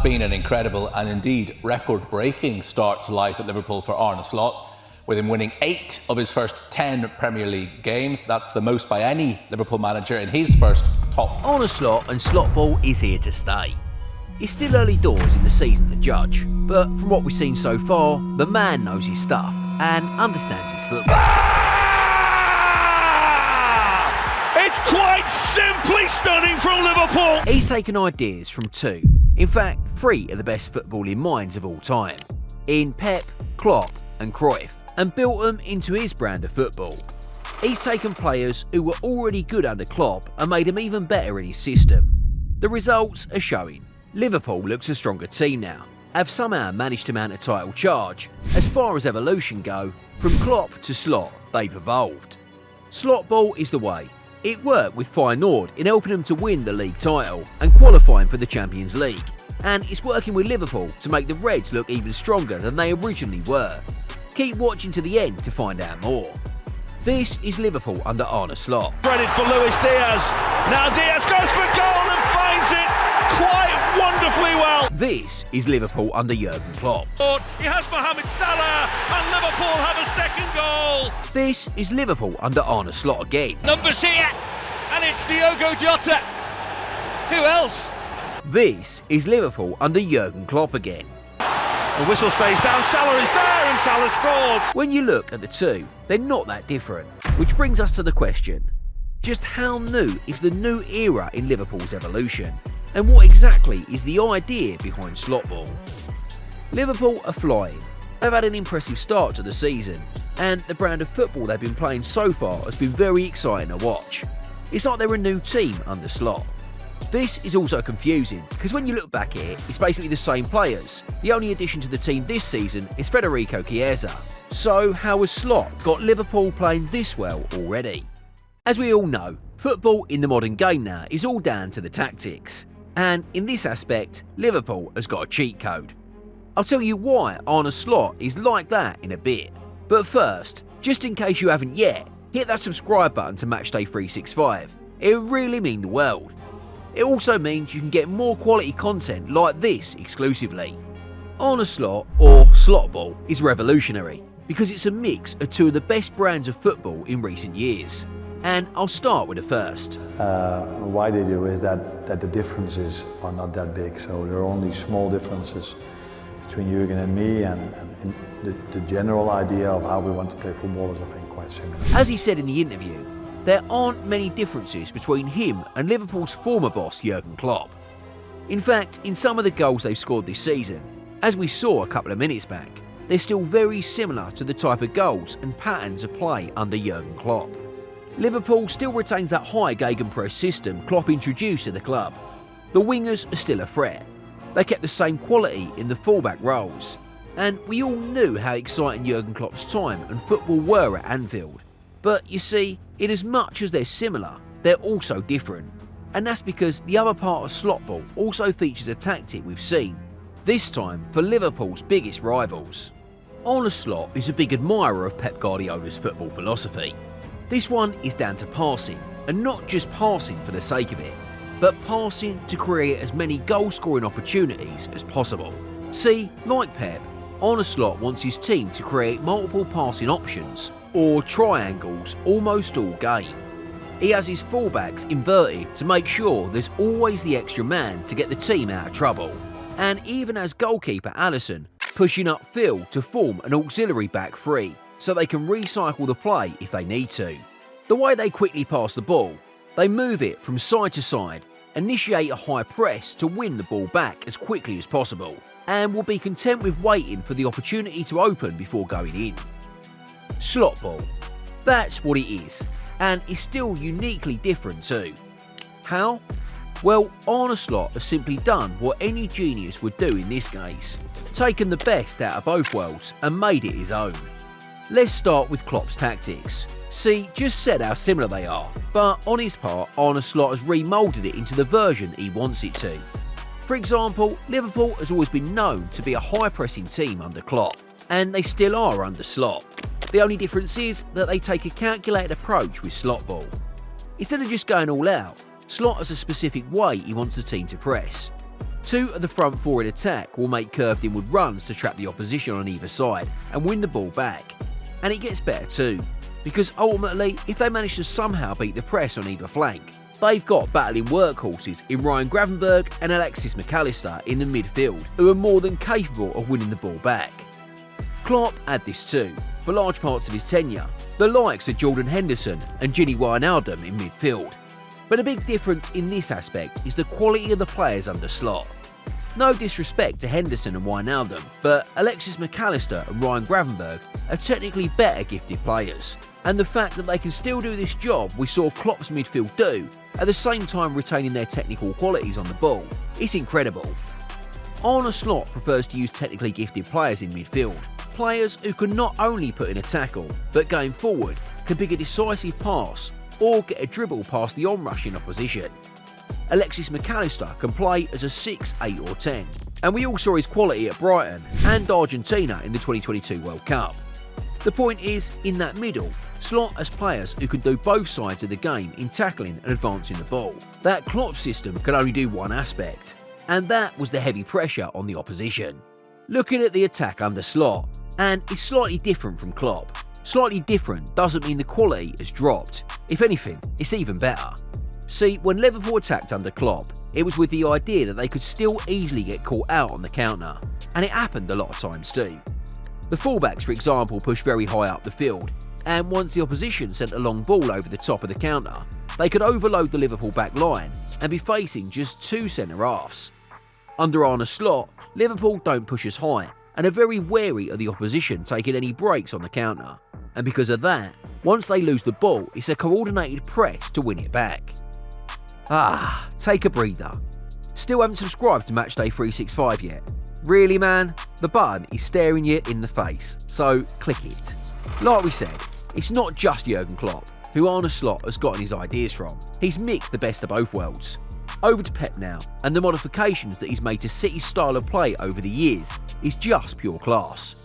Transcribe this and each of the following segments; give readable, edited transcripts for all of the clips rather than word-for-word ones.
been an incredible and indeed record-breaking start to life at Liverpool for Arne Slot, with him winning 8 of his first 10 Premier League games. That's the most by any Liverpool manager in his first top. Arne Slot and Slotball is here to stay. It's still early doors in the season to judge, but from what we've seen so far, the man knows his stuff and understands his football. It's quite simply stunning from Liverpool. He's taken ideas from 2, in fact 3 of the best footballing minds of all time, in Pep, Klopp and Cruyff, and built them into his brand of football. He's taken players who were already good under Klopp and made them even better in his system. The results are showing. Liverpool looks a stronger team now, have somehow managed to mount a title charge. As far as evolution go, from Klopp to Slot, they've evolved. Slotball is the way. It worked with Feyenoord in helping them to win the league title and qualifying for the Champions League. And it's working with Liverpool to make the Reds look even stronger than they originally were. Keep watching to the end to find out more. This is Liverpool under Arne Slot. Credit for Luis Diaz. Now Diaz goes for goal and finds it quite wonderfully well. This is Liverpool under Jurgen Klopp. He has Mohamed Salah and Liverpool have a second goal. This is Liverpool under Arne Slot again. Numbers here, and it's Diogo Jota. Who else? This is Liverpool under Jurgen Klopp again. The whistle stays down, Salah is there and Salah scores. When you look at the two, they're not that different. Which brings us to the question, just how new is the new era in Liverpool's evolution? And what exactly is the idea behind Slotball? Liverpool are flying. They've had an impressive start to the season, and the brand of football they've been playing so far has been very exciting to watch. It's like they're a new team under Slot. This is also confusing, because when you look back at it, it's basically the same players. The only addition to the team this season is Federico Chiesa. So how has Slot got Liverpool playing this well already? As we all know, football in the modern game now is all down to the tactics. And in this aspect, Liverpool has got a cheat code. I'll tell you why Arne Slot is like that in a bit. But first, just in case you haven't yet, hit that subscribe button to Matchday 365. It would really mean the world. It also means you can get more quality content like this exclusively. Arne Slot, or Slotball, is revolutionary because it's a mix of 2 of the best brands of football in recent years. And I'll start with the first. Why they do is that the differences are not that big, so there are only small differences between Jurgen and me, and the general idea of how we want to play football is, I think, quite similar. As he said in the interview, there aren't many differences between him and Liverpool's former boss Jurgen Klopp. In fact, in some of the goals they've scored this season, as we saw a couple of minutes back, they're still very similar to the type of goals and patterns of play under Jurgen Klopp. Liverpool still retains that high gegenpress system Klopp introduced to the club. The wingers are still a threat. They kept the same quality in the fullback roles. And we all knew how exciting Jurgen Klopp's time and football were at Anfield. But you see, in as much as they're similar, they're also different. And that's because the other part of Slotball also features a tactic we've seen, this time for Liverpool's biggest rivals. Arne Slot is a big admirer of Pep Guardiola's football philosophy. This one is down to passing, and not just passing for the sake of it, but passing to create as many goal-scoring opportunities as possible. See, like Pep, Arne Slot wants his team to create multiple passing options, or triangles, almost all game. He has his fullbacks inverted to make sure there's always the extra man to get the team out of trouble, and even has goalkeeper Alisson pushing upfield to form an auxiliary back three, so they can recycle the play if they need to. The way they quickly pass the ball, they move it from side to side, initiate a high press to win the ball back as quickly as possible, and will be content with waiting for the opportunity to open before going in. Slotball. That's what it is, and is still uniquely different too. How? Well, Arne Slot has simply done what any genius would do in this case, taken the best out of both worlds and made it his own. Let's start with Klopp's tactics. See, just said how similar they are, but on his part, Arne Slot has remoulded it into the version he wants it to. For example, Liverpool has always been known to be a high-pressing team under Klopp, and they still are under Slot. The only difference is that they take a calculated approach with Slotball. Instead of just going all out, Slot has a specific way he wants the team to press. Two of the front four in attack will make curved inward runs to trap the opposition on either side and win the ball back. And it gets better too, because ultimately, if they manage to somehow beat the press on either flank, they've got battling workhorses in Ryan Gravenberch and Alexis McAllister in the midfield, who are more than capable of winning the ball back. Klopp had this too, for large parts of his tenure, the likes of Jordan Henderson and Gini Wijnaldum in midfield. But a big difference in this aspect is the quality of the players under Slot. No disrespect to Henderson and Wijnaldum, but Alexis McAllister and Ryan Gravenberch are technically better gifted players. And the fact that they can still do this job we saw Klopp's midfield do, at the same time retaining their technical qualities on the ball, it's incredible. Arne Slot prefers to use technically gifted players in midfield, players who can not only put in a tackle, but going forward can pick a decisive pass or get a dribble past the on-rushing opposition. Alexis McAllister can play as a 6, 8 or 10, and we all saw his quality at Brighton and Argentina in the 2022 World Cup. The point is, in that middle, Slot has players who can do both sides of the game in tackling and advancing the ball. That Klopp system can only do one aspect, and that was the heavy pressure on the opposition. Looking at the attack under Slot, and it's slightly different from Klopp. Slightly different doesn't mean the quality has dropped. If anything, it's even better. See, when Liverpool attacked under Klopp, it was with the idea that they could still easily get caught out on the counter, and it happened a lot of times too. The fullbacks, for example, pushed very high up the field, and once the opposition sent a long ball over the top of the counter, they could overload the Liverpool back line and be facing just two centre-halves. Under Arne Slot, Liverpool don't push as high and are very wary of the opposition taking any breaks on the counter, and because of that, once they lose the ball, it's a coordinated press to win it back. Take a breather. Still haven't subscribed to Matchday 365 yet? Really, man? The button is staring you in the face, so click it. Like we said, it's not just Jurgen Klopp, who Arne Slot has gotten his ideas from. He's mixed the best of both worlds. Over to Pep now, and the modifications that he's made to City's style of play over the years is just pure class.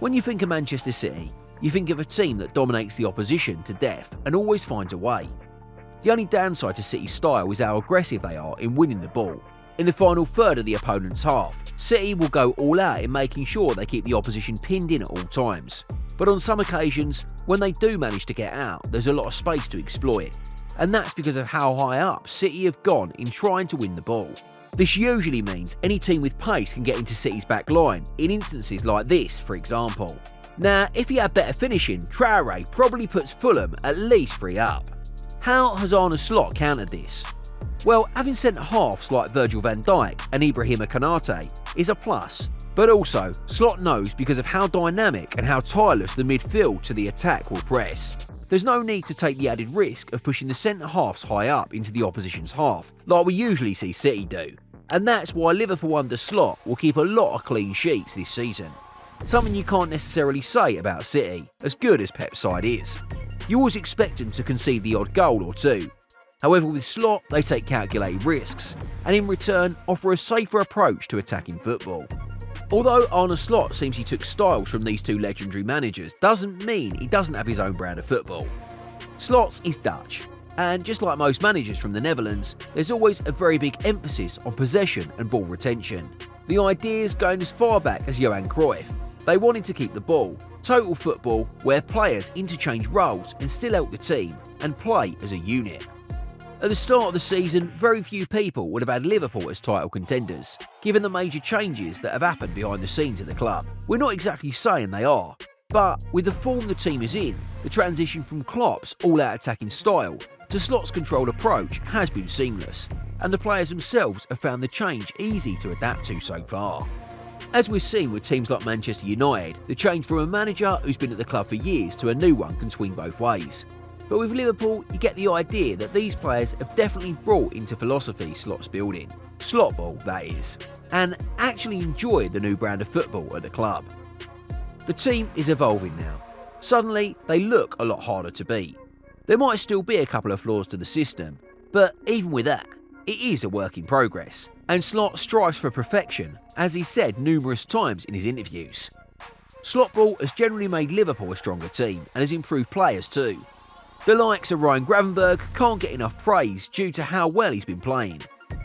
When you think of Manchester City, you think of a team that dominates the opposition to death and always finds a way. The only downside to City's style is how aggressive they are in winning the ball. In the final third of the opponent's half, City will go all out in making sure they keep the opposition pinned in at all times. But on some occasions, when they do manage to get out, there's a lot of space to exploit. And that's because of how high up City have gone in trying to win the ball. This usually means any team with pace can get into City's back line, in instances like this, for example. Now, if he had better finishing, Traoré probably puts Fulham at least 3 up. How has Arne Slot countered this? Well, having centre-halves like Virgil van Dijk and Ibrahima Konate is a plus, but also Slot knows because of how dynamic and how tireless the midfield to the attack will press. There's no need to take the added risk of pushing the centre-halves high up into the opposition's half, like we usually see City do. And that's why Liverpool under Slot will keep a lot of clean sheets this season. Something you can't necessarily say about City, as good as Pep's side is. You always expect them to concede the odd goal or two. However, with Slot, they take calculated risks, and in return offer a safer approach to attacking football. Although Arne Slot seems he took styles from these two legendary managers, doesn't mean he doesn't have his own brand of football. Slot is Dutch, and just like most managers from the Netherlands, there's always a very big emphasis on possession and ball retention. The ideas going as far back as Johan Cruyff. They wanted to keep the ball, total football where players interchange roles and still help the team and play as a unit. At the start of the season, very few people would have had Liverpool as title contenders, given the major changes that have happened behind the scenes at the club. We're not exactly saying they are, but with the form the team is in, the transition from Klopp's all-out attacking style to Slot's controlled approach has been seamless, and the players themselves have found the change easy to adapt to so far. As we've seen with teams like Manchester United, the change from a manager who's been at the club for years to a new one can swing both ways. But with Liverpool, you get the idea that these players have definitely brought into philosophy Slot's building, Slotball that is, and actually enjoy the new brand of football at the club. The team is evolving now. Suddenly, they look a lot harder to beat. There might still be a couple of flaws to the system, but even with that, it is a work in progress, and Slot strives for perfection, as he said numerous times in his interviews. Slotball has generally made Liverpool a stronger team and has improved players too. The likes of Ryan Gravenberch can't get enough praise due to how well he's been playing.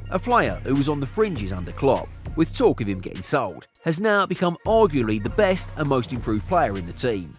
a player who was on the fringes under Klopp, with talk of him getting sold, has now become arguably the best and most improved player in the team.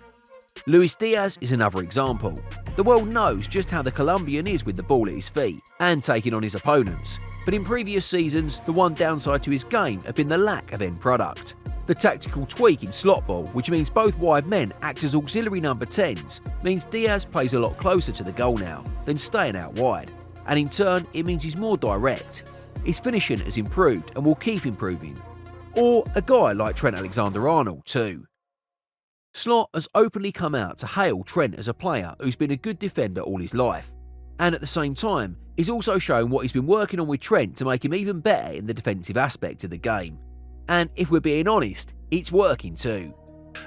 Luis Diaz is another example. The world knows just how the Colombian is with the ball at his feet and taking on his opponents, but in previous seasons, the one downside to his game had been the lack of end product. The tactical tweak in slot ball, which means both wide men act as auxiliary number 10s, means Diaz plays a lot closer to the goal now than staying out wide, and in turn it means he's more direct. His finishing has improved and will keep improving. Or a guy like Trent Alexander-Arnold too. Slot has openly come out to hail Trent as a player who's been a good defender all his life, and at the same time he's also shown what he's been working on with Trent to make him even better in the defensive aspect of the game. And if we're being honest, it's working too.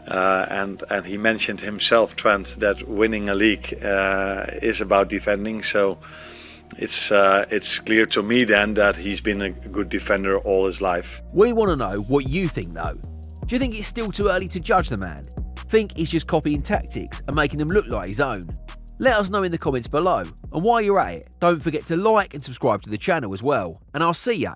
And he mentioned himself, Trent, that winning a league is about defending. So it's clear to me then that he's been a good defender all his life. We want to know what you think though. Do you think it's still too early to judge the man? Think he's just copying tactics and making them look like his own? Let us know in the comments below. And while you're at it, don't forget to like and subscribe to the channel as well. And I'll see ya